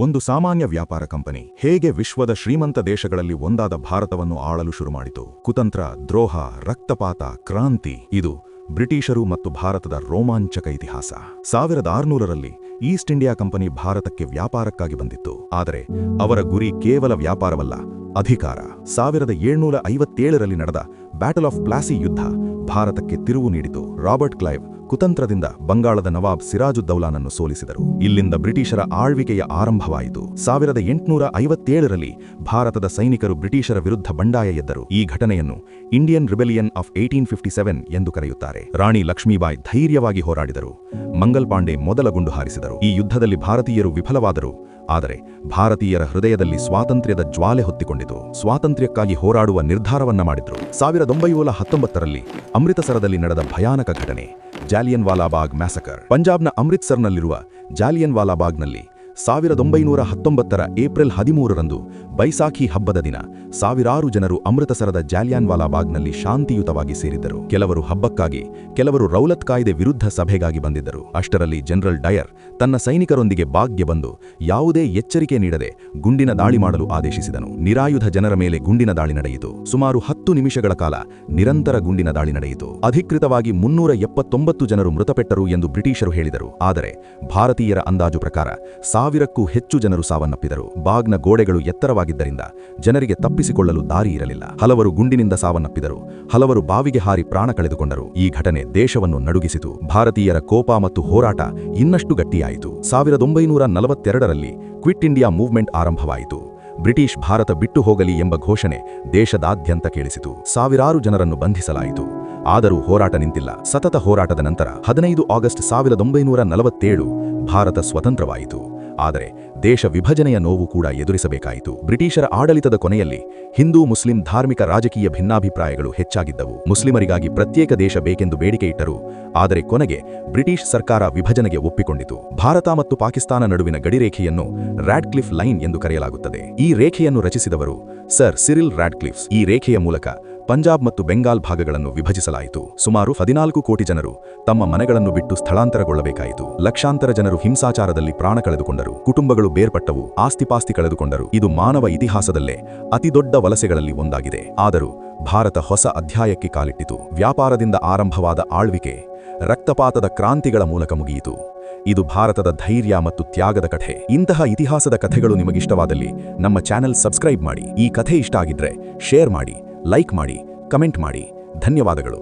ಒಂದು ಸಾಮಾನ್ಯ ವ್ಯಾಪಾರ ಕಂಪನಿ ಹೇಗೆ ವಿಶ್ವದ ಶ್ರೀಮಂತ ದೇಶಗಳಲ್ಲಿ ಒಂದಾದ ಭಾರತವನ್ನು ಆಳಲು ಶುರುಮಾಡಿತು. ಕುತಂತ್ರ, ದ್ರೋಹ, ರಕ್ತಪಾತ, ಕ್ರಾಂತಿ – ಇದು ಬ್ರಿಟಿಷರು ಮತ್ತು ಭಾರತದ ರೋಮಾಂಚಕ ಇತಿಹಾಸ. 1600ರಲ್ಲಿ ಈಸ್ಟ್ ಇಂಡಿಯಾ ಕಂಪನಿ ಭಾರತಕ್ಕೆ ವ್ಯಾಪಾರಕ್ಕಾಗಿ ಬಂದಿತ್ತು. ಆದರೆ ಅವರ ಗುರಿ ಕೇವಲ ವ್ಯಾಪಾರವಲ್ಲ, ಅಧಿಕಾರ. 1757ರಲ್ಲಿ ನಡೆದ ಬ್ಯಾಟಲ್ ಆಫ್ ಪ್ಲಾಸಿ ಯುದ್ಧ ಭಾರತಕ್ಕೆ ತಿರುವು ನೀಡಿತು. ರಾಬರ್ಟ್ ಕ್ಲೈವ್ ಕುತಂತ್ರದಿಂದ ಬಂಗಾಳದ ನವಾಬ್ ಸಿರಾಜುದ್ದೌಲಾನನ್ನು ಸೋಲಿಸಿದರು. ಇಲ್ಲಿಂದ ಬ್ರಿಟಿಷರ ಆಳ್ವಿಕೆಯ ಆರಂಭವಾಯಿತು. 1857ರಲ್ಲಿ ಭಾರತದ ಸೈನಿಕರು ಬ್ರಿಟಿಷರ ವಿರುದ್ಧ ಬಂಡಾಯ ಎದ್ದರು. ಈ ಘಟನೆಯನ್ನು ಇಂಡಿಯನ್ ರಿಬೆಲಿಯನ್ ಆಫ್ 1857 ಎಂದು ಕರೆಯುತ್ತಾರೆ. ರಾಣಿ ಲಕ್ಷ್ಮೀಬಾಯಿ ಧೈರ್ಯವಾಗಿ ಹೋರಾಡಿದರು. ಮಂಗಲ್ ಪಾಂಡೆ ಮೊದಲ ಗುಂಡು ಹಾರಿಸಿದರು. ಈ ಯುದ್ಧದಲ್ಲಿ ಭಾರತೀಯರು ವಿಫಲವಾದರು. ಆದರೆ ಭಾರತೀಯರ ಹೃದಯದಲ್ಲಿ ಸ್ವಾತಂತ್ರ್ಯದ ಜ್ವಾಲೆ ಹೊತ್ತಿಕೊಂಡಿತು. ಸ್ವಾತಂತ್ರ್ಯಕ್ಕಾಗಿ ಹೋರಾಡುವ ನಿರ್ಧಾರವನ್ನ ಮಾಡಿದ್ರು. 1919ರಲ್ಲಿ ಅಮೃತಸರದಲ್ಲಿ ನಡೆದ ಭಯಾನಕ ಘಟನೆ ಜಾಲಿಯನ್ ವಾಲಾಬಾಗ್ ಮ್ಯಾಸಕರ್. ಪಂಜಾಬ್ನ ಅಮೃತ್ಸರ್ನಲ್ಲಿರುವ ಜಾಲಿಯನ್ ವಾಲಾಬಾಗ್ನಲ್ಲಿ 1919ರ ಏಪ್ರಿಲ್ 13ರಂದು ಬೈಸಾಖಿ ಹಬ್ಬದ ದಿನ ಸಾವಿರಾರು ಜನರು ಅಮೃತಸರದ ಜಾಲಿಯನ್ ವಾಲಾಬಾಗ್ನಲ್ಲಿ ಶಾಂತಿಯುತವಾಗಿ ಸೇರಿದ್ದರು. ಕೆಲವರು ಹಬ್ಬಕ್ಕಾಗಿ, ಕೆಲವರು ರೌಲತ್ ಕಾಯ್ದೆ ವಿರುದ್ಧ ಸಭೆಗಾಗಿ ಬಂದಿದ್ದರು. ಅಷ್ಟರಲ್ಲಿ ಜನರಲ್ ಡಯರ್ ತನ್ನ ಸೈನಿಕರೊಂದಿಗೆ ಬಾಗ್ಗೆ ಬಂದು ಯಾವುದೇ ಎಚ್ಚರಿಕೆ ನೀಡದೆ ಗುಂಡಿನ ದಾಳಿ ಮಾಡಲು ಆದೇಶಿಸಿದನು. ನಿರಾಯುಧ ಜನರ ಮೇಲೆ ಗುಂಡಿನ ದಾಳಿ ನಡೆಯಿತು. ಸುಮಾರು 10 ನಿಮಿಷಗಳ ಕಾಲ ನಿರಂತರ ಗುಂಡಿನ ದಾಳಿ ನಡೆಯಿತು. ಅಧಿಕೃತವಾಗಿ 379 ಜನರು ಮೃತಪಟ್ಟರು ಎಂದು ಬ್ರಿಟಿಷರು ಹೇಳಿದರು. ಆದರೆ ಭಾರತೀಯರ ಅಂದಾಜು ಪ್ರಕಾರ 1000ಕ್ಕೂ ಹೆಚ್ಚು ಜನರು ಸಾವನ್ನಪ್ಪಿದರು. ಬಾಗ್ನ ಗೋಡೆಗಳು ಎತ್ತರವಾಗಿದ್ದರಿಂದ ಜನರಿಗೆ ತಪ್ಪಿಸಿಕೊಳ್ಳಲು ದಾರಿ ಇರಲಿಲ್ಲ. ಹಲವರು ಗುಂಡಿನಿಂದ ಸಾವನ್ನಪ್ಪಿದರು. ಹಲವರು ಬಾವಿಗೆ ಹಾರಿ ಪ್ರಾಣ ಕಳೆದುಕೊಂಡರು. ಈ ಘಟನೆ ದೇಶವನ್ನು ನಡುಗಿಸಿತು. ಭಾರತೀಯರ ಕೋಪ ಮತ್ತು ಹೋರಾಟ ಇನ್ನಷ್ಟು ಗಟ್ಟಿಯಾಯಿತು. 1942ರಲ್ಲಿ ಕ್ವಿಟ್ ಇಂಡಿಯಾ ಮೂವ್ಮೆಂಟ್ ಆರಂಭವಾಯಿತು. ಬ್ರಿಟಿಷ್ ಭಾರತ ಬಿಟ್ಟು ಹೋಗಲಿ ಎಂಬ ಘೋಷಣೆ ದೇಶದಾದ್ಯಂತ ಕೇಳಿಸಿತು. ಸಾವಿರಾರು ಜನರನ್ನು ಬಂಧಿಸಲಾಯಿತು. ಆದರೂ ಹೋರಾಟ ನಿಂತಿಲ್ಲ. ಸತತ ಹೋರಾಟದ ನಂತರ 15 ಆಗಸ್ಟ್ 1947 ಭಾರತ ಸ್ವತಂತ್ರವಾಯಿತು. ಆದರೆ ದೇಶ ವಿಭಜನೆಯ ನೋವು ಕೂಡ ಎದುರಿಸಬೇಕಾಯಿತು. ಬ್ರಿಟಿಷರ ಆಡಳಿತದ ಕೊನೆಯಲ್ಲಿ ಹಿಂದೂ ಮುಸ್ಲಿಂ ಧಾರ್ಮಿಕ ರಾಜಕೀಯ ಭಿನ್ನಾಭಿಪ್ರಾಯಗಳು ಹೆಚ್ಚಾಗಿದ್ದವು. ಮುಸ್ಲಿಮರಿಗಾಗಿ ಪ್ರತ್ಯೇಕ ದೇಶ ಬೇಕೆಂದು ಬೇಡಿಕೆ ಇಟ್ಟರು. ಆದರೆ ಕೊನೆಗೆ ಬ್ರಿಟಿಷ್ ಸರ್ಕಾರ ವಿಭಜನೆಗೆ ಒಪ್ಪಿಕೊಂಡಿತು. ಭಾರತ ಮತ್ತು ಪಾಕಿಸ್ತಾನ ನಡುವಿನ ಗಡಿರೇಖೆಯನ್ನು ರ್ಯಾಡ್ಕ್ಲಿಫ್ ಲೈನ್ ಎಂದು ಕರೆಯಲಾಗುತ್ತದೆ. ಈ ರೇಖೆಯನ್ನು ರಚಿಸಿದವರು ಸರ್ ಸಿರಿಲ್ ರ್ಯಾಡ್ಕ್ಲಿಫ್ಸ್. ಈ ರೇಖೆಯ ಮೂಲಕ ಪಂಜಾಬ್ ಮತ್ತು ಬೆಂಗಾಲ್ ಭಾಗಗಳನ್ನು ವಿಭಜಿಸಲಾಯಿತು. ಸುಮಾರು 14 ಕೋಟಿ ಜನರು ತಮ್ಮ ಮನೆಗಳನ್ನು ಬಿಟ್ಟು ಸ್ಥಳಾಂತರಗೊಳ್ಳಬೇಕಾಯಿತು. ಲಕ್ಷಾಂತರ ಜನರು ಹಿಂಸಾಚಾರದಲ್ಲಿ ಪ್ರಾಣ ಕಳೆದುಕೊಂಡರು. ಕುಟುಂಬಗಳು ಬೇರ್ಪಟ್ಟವು. ಆಸ್ತಿಪಾಸ್ತಿ ಕಳೆದುಕೊಂಡರು. ಇದು ಮಾನವ ಇತಿಹಾಸದಲ್ಲೇ ಅತಿದೊಡ್ಡ ವಲಸೆಗಳಲ್ಲಿ ಒಂದಾಗಿದೆ. ಆದರೂ ಭಾರತ ಹೊಸ ಅಧ್ಯಾಯಕ್ಕೆ ಕಾಲಿಟ್ಟಿತು. ವ್ಯಾಪಾರದಿಂದ ಆರಂಭವಾದ ಆಳ್ವಿಕೆ ರಕ್ತಪಾತದ ಕ್ರಾಂತಿಗಳ ಮೂಲಕ ಮುಗಿಯಿತು. ಇದು ಭಾರತದ ಧೈರ್ಯ ಮತ್ತು ತ್ಯಾಗದ ಕಥೆ. ಇಂತಹ ಇತಿಹಾಸದ ಕಥೆಗಳು ನಿಮಗಿಷ್ಟವಾದಲ್ಲಿ ನಮ್ಮ ಚಾನೆಲ್ ಸಬ್ಸ್ಕ್ರೈಬ್ ಮಾಡಿ. ಈ ಕಥೆ ಇಷ್ಟ ಆಗಿದ್ರೆ ಶೇರ್ ಮಾಡಿ, ಲೈಕ್ ಮಾಡಿ, ಕಮೆಂಟ್ ಮಾಡಿ. ಧನ್ಯವಾದಗಳು.